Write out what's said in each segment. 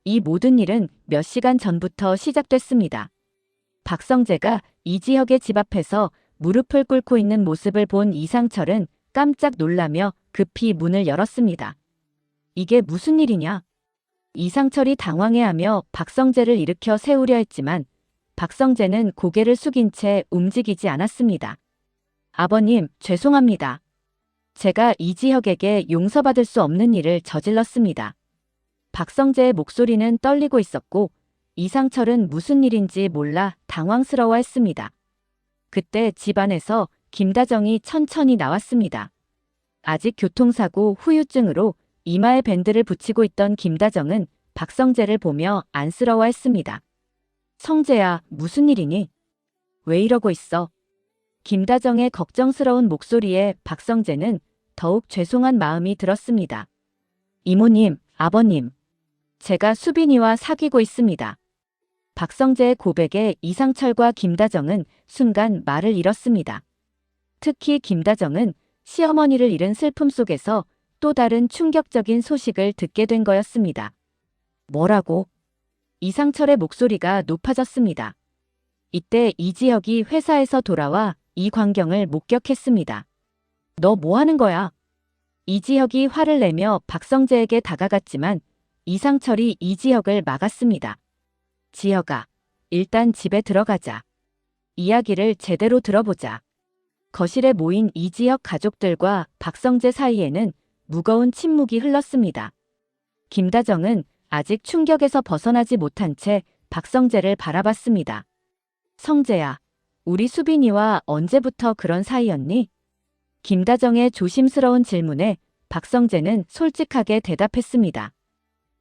이 모든 일은 몇 시간 전부터 시작됐습니다. 박성재가 이지혁의 집 앞에서 무릎을 꿇고 있는 모습을 본 이상철은 깜짝 놀라며 급히 문을 열었습니다. 이게 무슨 일이냐? 이상철이 당황해하며 박성재를 일으켜 세우려 했지만 박성재는 고개를 숙인 채 움직이지 않았습니다. 아버님, 죄송합니다. 제가 이지혁에게 용서받을 수 없는 일을 저질렀습니다. 박성재의 목소리는 떨리고 있었고 이상철은 무슨 일인지 몰라 당황스러워했습니다. 그때 집 안에서 김다정이 천천히 나왔습니다. 아직 교통사고 후유증으로 이마에 밴드를 붙이고 있던 김다정은 박성재를 보며 안쓰러워했습니다. 성재야, 무슨 일이니? 왜 이러고 있어? 김다정의 걱정스러운 목소리에 박성재는 더욱 죄송한 마음이 들었습니다. 이모님, 아버님, 제가 수빈이와 사귀고 있습니다. 박성재의 고백에 이상철과 김다정은 순간 말을 잃었습니다. 특히 김다정은 시어머니를 잃은 슬픔 속에서 또 다른 충격적인 소식을 듣게 된 거였습니다. 뭐라고? 이상철의 목소리가 높아졌습니다. 이때 이지혁이 회사에서 돌아와 이 광경을 목격했습니다. 너 뭐 하는 거야? 이지혁이 화를 내며 박성재에게 다가갔지만 이상철이 이지혁을 막았습니다. 지혁아, 일단 집에 들어가자. 이야기를 제대로 들어보자. 거실에 모인 이지혁 가족들과 박성재 사이에는 무거운 침묵이 흘렀습니다. 김다정은 아직 충격에서 벗어나지 못한 채 박성재를 바라봤습니다. 성재야, 우리 수빈이와 언제부터 그런 사이였니? 김다정의 조심스러운 질문에 박성재는 솔직하게 대답했습니다.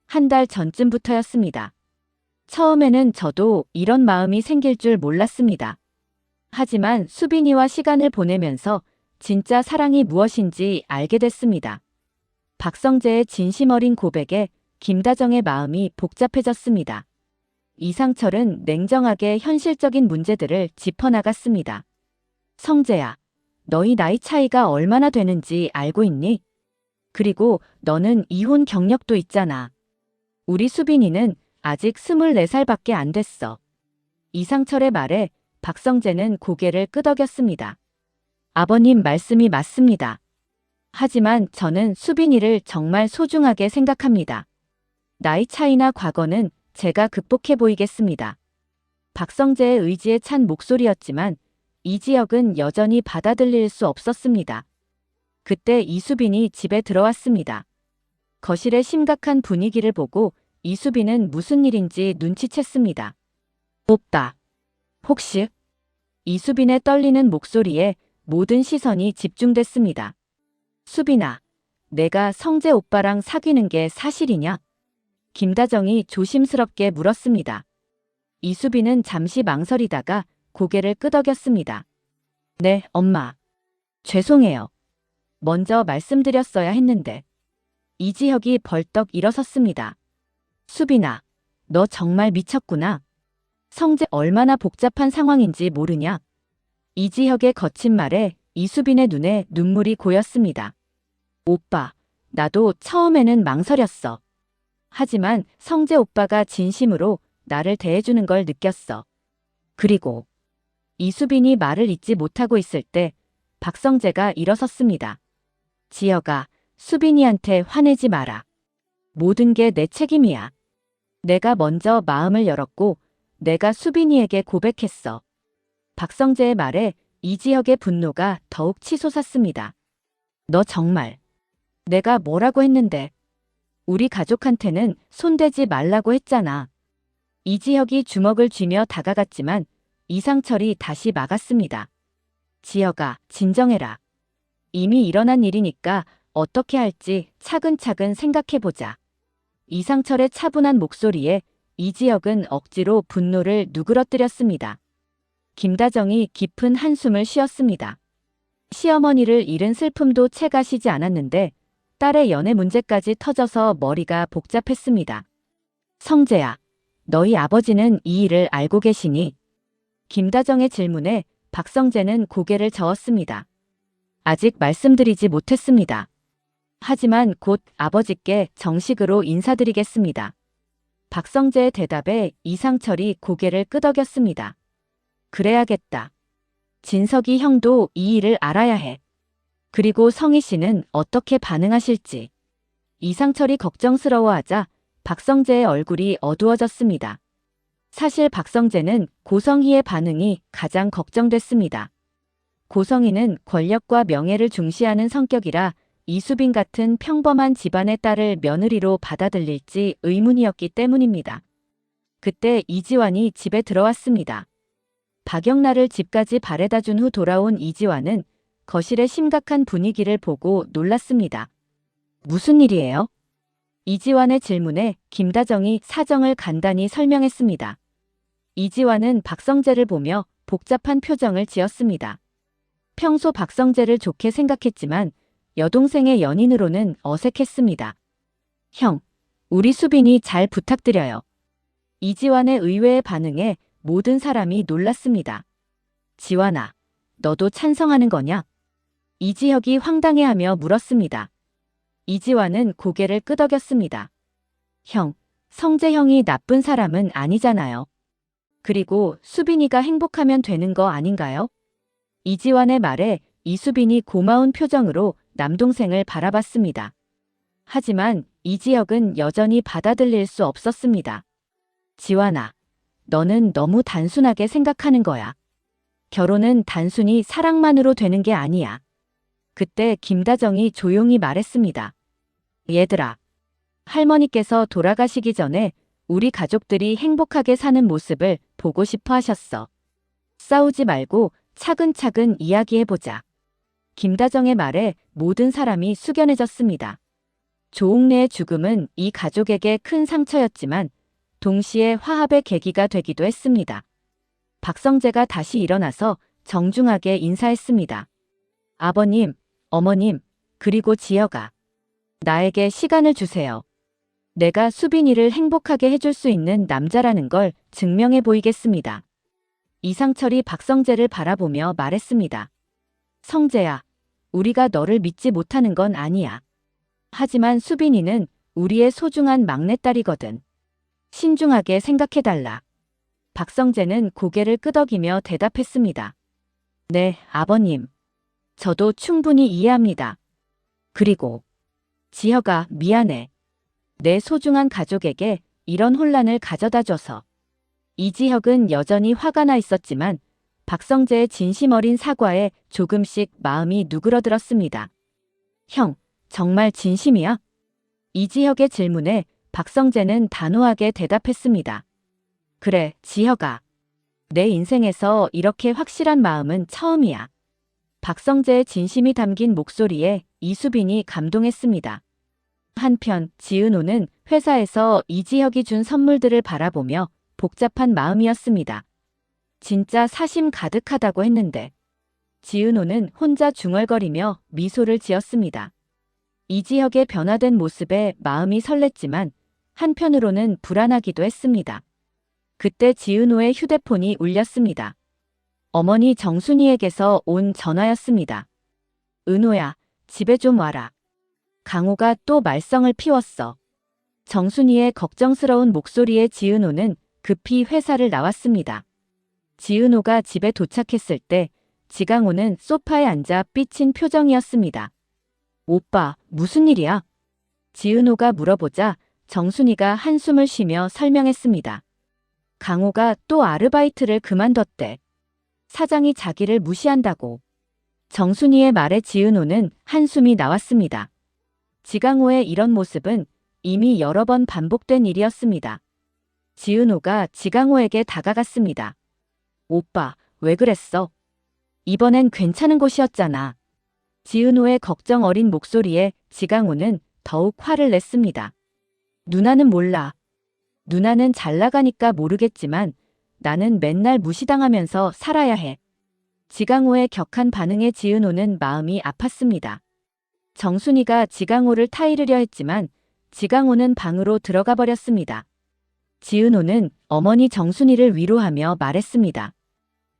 한 달 전쯤부터였습니다. 처음에는 저도 이런 마음이 생길 줄 몰랐습니다. 하지만 수빈이와 시간을 보내면서 진짜 사랑이 무엇인지 알게 됐습니다. 박성재의 진심 어린 고백에 김다정의 마음이 복잡해졌습니다. 이상철은 냉정하게 현실적인 문제들을 짚어나갔습니다. 성재야, 너희 나이 차이가 얼마나 되는지 알고 있니? 그리고 너는 이혼 경력도 있잖아. 우리 수빈이는 아직 24살밖에 안 됐어. 이상철의 말에 박성재는 고개를 끄덕였습니다. 아버님 말씀이 맞습니다. 하지만 저는 수빈이를 정말 소중하게 생각합니다. 나이 차이나 과거는 제가 극복해 보이겠습니다. 박성재의 의지에 찬 목소리였지만 이지혁은 여전히 받아들일 수 없었습니다. 그때 이수빈이 집에 들어왔습니다. 거실의 심각한 분위기를 보고 이수빈은 무슨 일인지 눈치챘습니다. 오빠, 혹시? 이수빈의 떨리는 목소리에 모든 시선이 집중됐습니다. 수빈아, 내가 성재 오빠랑 사귀는 게 사실이냐? 김다정이 조심스럽게 물었습니다. 이수빈은 잠시 망설이다가 고개를 끄덕였습니다. 네, 엄마. 죄송해요. 먼저 말씀드렸어야 했는데. 이지혁이 벌떡 일어섰습니다. 수빈아, 너 정말 미쳤구나. 성재 얼마나 복잡한 상황인지 모르냐? 이지혁의 거친 말에 이수빈의 눈에 눈물이 고였습니다. 오빠, 나도 처음에는 망설였어. 하지만 성재 오빠가 진심으로 나를 대해주는 걸 느꼈어. 그리고 이수빈이 말을 잇지 못하고 있을 때 박성재가 일어섰습니다. 지혁아, 수빈이한테 화내지 마라. 모든 게 내 책임이야. 내가 먼저 마음을 열었고 내가 수빈이에게 고백했어. 박성재의 말에 이지혁의 분노가 더욱 치솟았습니다. 너 정말. 내가 뭐라고 했는데. 우리 가족한테는 손대지 말라고 했잖아. 이지혁이 주먹을 쥐며 다가갔지만 이상철이 다시 막았습니다. 지혁아, 진정해라. 이미 일어난 일이니까 어떻게 할지 차근차근 생각해보자. 이상철의 차분한 목소리에 이지혁은 억지로 분노를 누그러뜨렸습니다. 김다정이 깊은 한숨을 쉬었습니다. 시어머니를 잃은 슬픔도 채가 쉬지 않았는데 딸의 연애 문제까지 터져서 머리가 복잡했습니다. 성재야, 너희 아버지는 이 일을 알고 계시니? 김다정의 질문에 박성재는 고개를 저었습니다. 아직 말씀드리지 못했습니다. 하지만 곧 아버지께 정식으로 인사드리겠습니다. 박성재의 대답에 이상철이 고개를 끄덕였습니다. 그래야겠다. 진석이 형도 이 일을 알아야 해. 그리고 성희 씨는 어떻게 반응하실지. 이상철이 걱정스러워하자 박성재의 얼굴이 어두워졌습니다. 사실 박성재는 고성희의 반응이 가장 걱정됐습니다. 고성희는 권력과 명예를 중시하는 성격이라 이수빈 같은 평범한 집안의 딸을 며느리로 받아들일지 의문이었기 때문입니다. 그때 이지환이 집에 들어왔습니다. 박영란을 집까지 바래다 준 후 돌아온 이지환은 거실의 심각한 분위기를 보고 놀랐습니다. 무슨 일이에요? 이지환의 질문에 김다정이 사정을 간단히 설명했습니다. 이지환은 박성재를 보며 복잡한 표정을 지었습니다. 평소 박성재를 좋게 생각했지만 여동생의 연인으로는 어색했습니다. 형, 우리 수빈이 잘 부탁드려요. 이지환의 의외의 반응에 모든 사람이 놀랐습니다. 지환아, 너도 찬성하는 거냐? 이지혁이 황당해하며 물었습니다. 이지환은 고개를 끄덕였습니다. 형, 성재 형이 나쁜 사람은 아니잖아요. 그리고 수빈이가 행복하면 되는 거 아닌가요? 이지환의 말에 이수빈이 고마운 표정으로 남동생을 바라봤습니다. 하지만 이지혁은 여전히 받아들일 수 없었습니다. 지환아, 너는 너무 단순하게 생각하는 거야. 결혼은 단순히 사랑만으로 되는 게 아니야. 그때 김다정이 조용히 말했습니다. 얘들아, 할머니께서 돌아가시기 전에 우리 가족들이 행복하게 사는 모습을 보고 싶어 하셨어. 싸우지 말고 차근차근 이야기해보자. 김다정의 말에 모든 사람이 숙연해졌습니다. 조옥래의 죽음은 이 가족에게 큰 상처였지만 동시에 화합의 계기가 되기도 했습니다. 박성재가 다시 일어나서 정중하게 인사했습니다. 아버님, 어머님, 그리고 지혁아. 나에게 시간을 주세요. 내가 수빈이를 행복하게 해줄 수 있는 남자라는 걸 증명해 보이겠습니다. 이상철이 박성재를 바라보며 말했습니다. 성재야, 우리가 너를 믿지 못하는 건 아니야. 하지만 수빈이는 우리의 소중한 막내딸이거든. 신중하게 생각해달라. 박성재는 고개를 끄덕이며 대답했습니다. 네, 아버님. 저도 충분히 이해합니다. 그리고 지혁아, 미안해. 내 소중한 가족에게 이런 혼란을 가져다줘서. 이지혁은 여전히 화가 나 있었지만 박성재의 진심 어린 사과에 조금씩 마음이 누그러들었습니다. 형, 정말 진심이야? 이지혁의 질문에 박성재는 단호하게 대답했습니다. 그래, 지혁아. 내 인생에서 이렇게 확실한 마음은 처음이야. 박성재의 진심이 담긴 목소리에 이수빈이 감동했습니다. 한편 지은호는 회사에서 이지혁이 준 선물들을 바라보며 복잡한 마음이었습니다. 진짜 사심 가득하다고 했는데. 지은호는 혼자 중얼거리며 미소를 지었습니다. 이지혁의 변화된 모습에 마음이 설렜지만 한편으로는 불안하기도 했습니다. 그때 지은호의 휴대폰이 울렸습니다. 어머니 정순이에게서 온 전화였습니다. 은호야, 집에 좀 와라. 강호가 또 말썽을 피웠어. 정순이의 걱정스러운 목소리에 지은호는 급히 회사를 나왔습니다. 지은호가 집에 도착했을 때 지강호는 소파에 앉아 삐친 표정이었습니다. 오빠, 무슨 일이야? 지은호가 물어보자 정순이가 한숨을 쉬며 설명했습니다. 강호가 또 아르바이트를 그만뒀대. 사장이 자기를 무시한다고. 정순이의 말에 지은호는 한숨이 나왔습니다. 지강호의 이런 모습은 이미 여러 번 반복된 일이었습니다. 지은호가 지강호에게 다가갔습니다. 오빠, 왜 그랬어? 이번엔 괜찮은 곳이었잖아. 지은호의 걱정 어린 목소리에 지강호는 더욱 화를 냈습니다. 누나는 몰라. 누나는 잘 나가니까 모르겠지만 나는 맨날 무시당하면서 살아야 해. 지강호의 격한 반응에 지은호는 마음이 아팠습니다. 정순이가 지강호를 타이르려 했지만 지강호는 방으로 들어가 버렸습니다. 지은호는 어머니 정순이를 위로하며 말했습니다.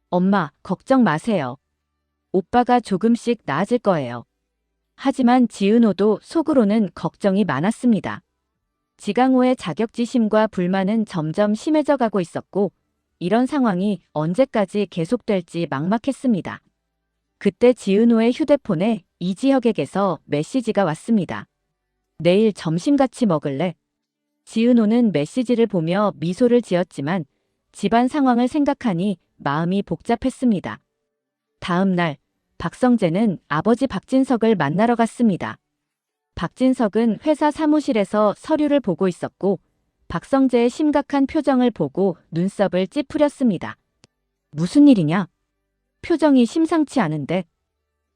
엄마, 걱정 마세요. 오빠가 조금씩 나아질 거예요. 하지만 지은호도 속으로는 걱정이 많았습니다. 지강호의 자격지심과 불만은 점점 심해져 가고 있었고 이런 상황이 언제까지 계속될지 막막했습니다. 그때 지은호의 휴대폰에 이지혁에게서 메시지가 왔습니다. 내일 점심 같이 먹을래? 지은호는 메시지를 보며 미소를 지었지만 집안 상황을 생각하니 마음이 복잡했습니다. 다음 날 박성재는 아버지 박진석을 만나러 갔습니다. 박진석은 회사 사무실에서 서류를 보고 있었고 박성재의 심각한 표정을 보고 눈썹을 찌푸렸습니다. 무슨 일이냐? 표정이 심상치 않은데.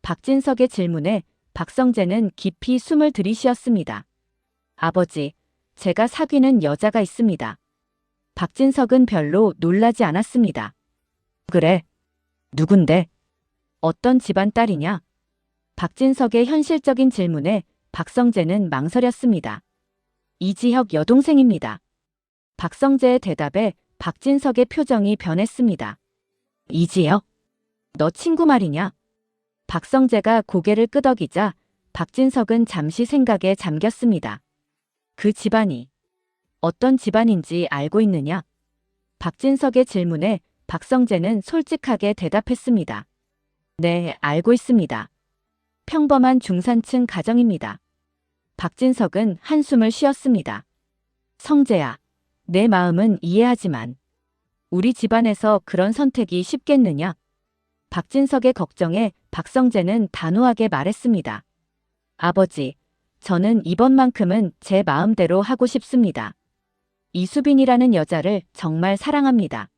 박진석의 질문에 박성재는 깊이 숨을 들이쉬었습니다. 아버지, 제가 사귀는 여자가 있습니다. 박진석은 별로 놀라지 않았습니다. 그래? 누군데? 어떤 집안 딸이냐? 박진석의 현실적인 질문에 박성재는 망설였습니다. 이지혁 여동생입니다. 박성재의 대답에 박진석의 표정이 변했습니다. 이지혁? 너 친구 말이냐? 박성재가 고개를 끄덕이자 박진석은 잠시 생각에 잠겼습니다. 그 집안이 어떤 집안인지 알고 있느냐? 박진석의 질문에 박성재는 솔직하게 대답했습니다. 네, 알고 있습니다. 평범한 중산층 가정입니다. 박진석은 한숨을 쉬었습니다. 성재야, 내 마음은 이해하지만 우리 집안에서 그런 선택이 쉽겠느냐? 박진석의 걱정에 박성재는 단호하게 말했습니다. 아버지, 저는 이번만큼은 제 마음대로 하고 싶습니다. 이수빈이라는 여자를 정말 사랑합니다.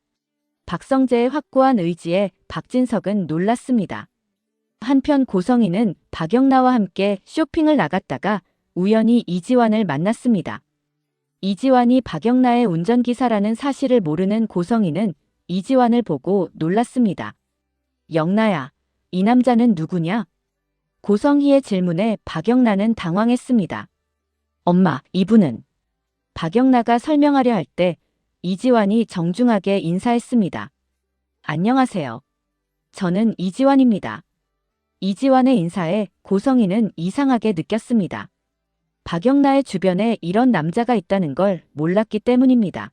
박성재의 확고한 의지에 박진석은 놀랐습니다. 한편 고성희는 박영나와 함께 쇼핑을 나갔다가 우연히 이지환을 만났습니다. 이지환이 박영나의 운전기사라는 사실을 모르는 고성희는 이지환을 보고 놀랐습니다. 영나야, 이 남자는 누구냐? 고성희의 질문에 박영나는 당황했습니다. 엄마, 이분은. 박영나가 설명하려 할 때 이지환이 정중하게 인사했습니다. 안녕하세요. 저는 이지환입니다. 이지환의 인사에 고성희는 이상하게 느꼈습니다. 박영나의 주변에 이런 남자가 있다는 걸 몰랐기 때문입니다.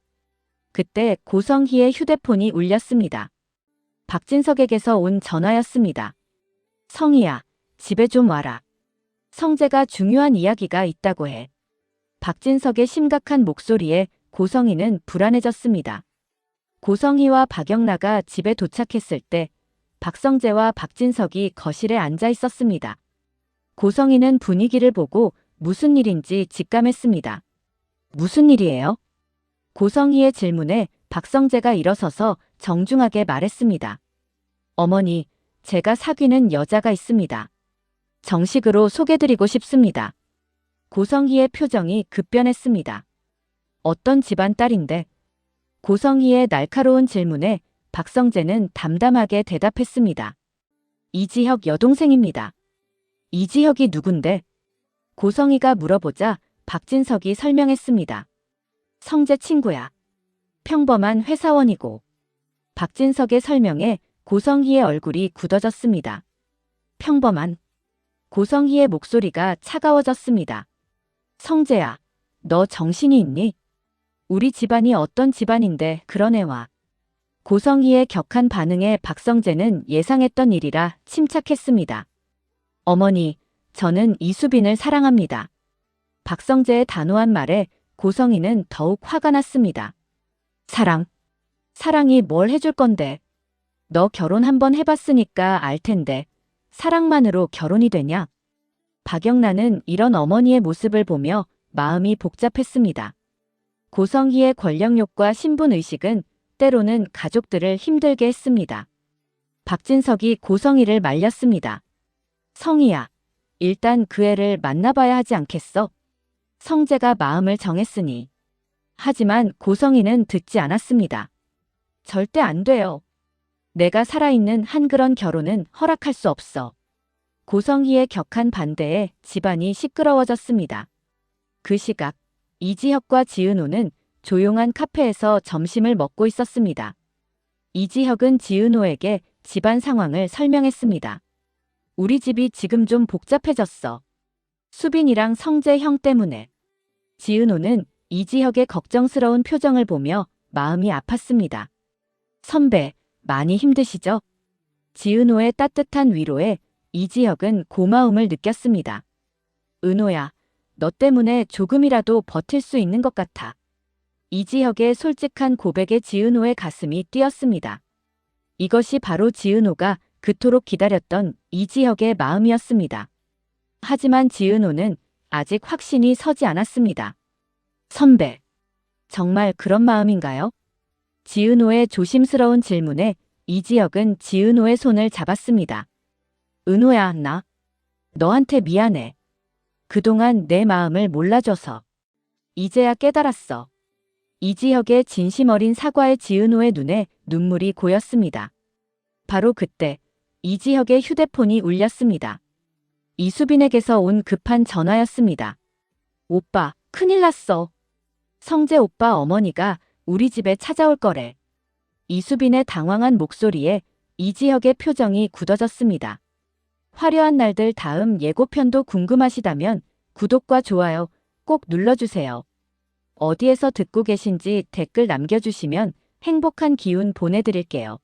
그때 고성희의 휴대폰이 울렸습니다. 박진석에게서 온 전화였습니다. 성희야, 집에 좀 와라. 성재가 중요한 이야기가 있다고 해. 박진석의 심각한 목소리에 고성희는 불안해졌습니다. 고성희와 박영나가 집에 도착했을 때 박성재와 박진석이 거실에 앉아 있었습니다. 고성희는 분위기를 보고 무슨 일인지 직감했습니다. 무슨 일이에요? 고성희의 질문에 박성재가 일어서서 정중하게 말했습니다. 어머니, 제가 사귀는 여자가 있습니다. 정식으로 소개드리고 싶습니다. 고성희의 표정이 급변했습니다. 어떤 집안 딸인데? 고성희의 날카로운 질문에 박성재는 담담하게 대답했습니다. 이지혁 여동생입니다. 이지혁이 누군데? 고성희가 물어보자 박진석이 설명했습니다. 성재 친구야. 평범한 회사원이고. 박진석의 설명에 고성희의 얼굴이 굳어졌습니다. 평범한. 고성희의 목소리가 차가워졌습니다. 성재야, 너 정신이 있니? 우리 집안이 어떤 집안인데 그런 애와. 고성희의 격한 반응에 박성재는 예상했던 일이라 침착했습니다. 어머니, 저는 이수빈을 사랑합니다. 박성재의 단호한 말에 고성희는 더욱 화가 났습니다. 사랑? 사랑이 뭘 해줄 건데? 너 결혼 한번 해봤으니까 알 텐데 사랑만으로 결혼이 되냐? 박영란은 이런 어머니의 모습을 보며 마음이 복잡했습니다. 고성희의 권력욕과 신분의식은 때로는 가족들을 힘들게 했습니다. 박진석이 고성희를 말렸습니다. 성희야, 일단 그 애를 만나봐야 하지 않겠어? 성재가 마음을 정했으니. 하지만 고성희는 듣지 않았습니다. 절대 안 돼요. 내가 살아있는 한 그런 결혼은 허락할 수 없어. 고성희의 격한 반대에 집안이 시끄러워졌습니다. 그 시각 이지혁과 지은호는 조용한 카페에서 점심을 먹고 있었습니다. 이지혁은 지은호에게 집안 상황을 설명했습니다. 우리 집이 지금 좀 복잡해졌어. 수빈이랑 성재 형 때문에. 지은호는 이지혁의 걱정스러운 표정을 보며 마음이 아팠습니다. 선배, 많이 힘드시죠? 지은호의 따뜻한 위로에 이지혁은 고마움을 느꼈습니다. 은호야, 너 때문에 조금이라도 버틸 수 있는 것 같아. 이지혁의 솔직한 고백에 지은호의 가슴이 뛰었습니다. 이것이 바로 지은호가 그토록 기다렸던 이지혁의 마음이었습니다. 하지만 지은호는 아직 확신이 서지 않았습니다. 선배, 정말 그런 마음인가요? 지은호의 조심스러운 질문에 이지혁은 지은호의 손을 잡았습니다. 은호야, 나 너한테 미안해. 그동안 내 마음을 몰라줘서. 이제야 깨달았어. 이지혁의 진심 어린 사과에 지은호의 눈에 눈물이 고였습니다. 바로 그때 이지혁의 휴대폰이 울렸습니다. 이수빈에게서 온 급한 전화였습니다. 오빠, 큰일 났어. 성재 오빠 어머니가 우리 집에 찾아올 거래. 이수빈의 당황한 목소리에 이지혁의 표정이 굳어졌습니다. 화려한 날들 다음 예고편도 궁금하시다면 구독과 좋아요 꼭 눌러주세요. 어디에서 듣고 계신지 댓글 남겨주시면 행복한 기운 보내드릴게요.